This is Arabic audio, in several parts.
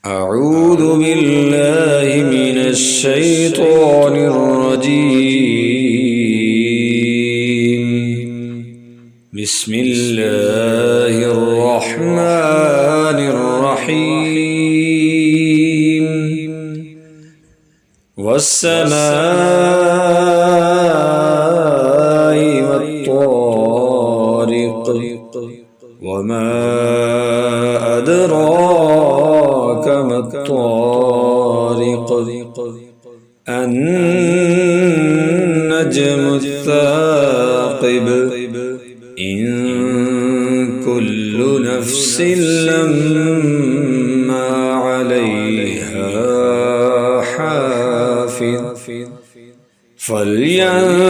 أعوذ بالله من الشيطان الرجيم. بسم الله الرحمن الرحيم. والسماء والطارق وما أدراك ما الطارق النجم الثاقب إن كل نفس لما عليها حافظ فلينظر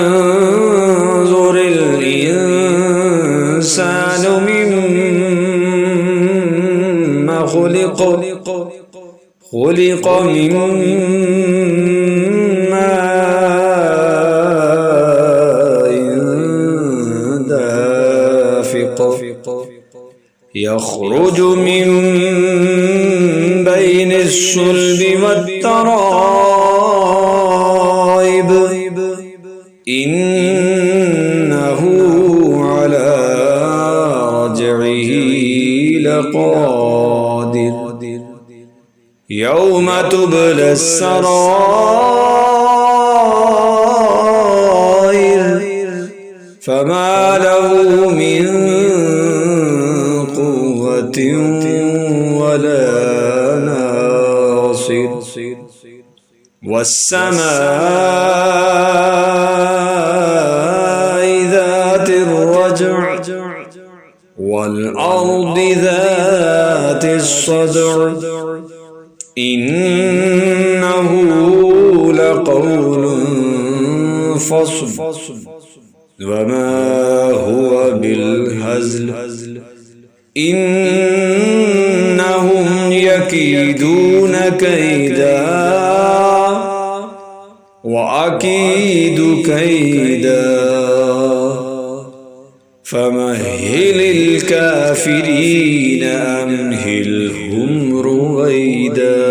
الإنسان مما خلق من ماء دافق يخرج من بين الصلب والترائب إنه على رجعه لقادر يوم تبلى السرائر فما له من قوة ولا ناصر والسماء ذات الرجع والأرض ذات الصدع إنه لقول فصل وما هو بالهزل إنهم يكيدون كيدا وأكيد كيدا فمهل الكافرين أمهلهم رويدا.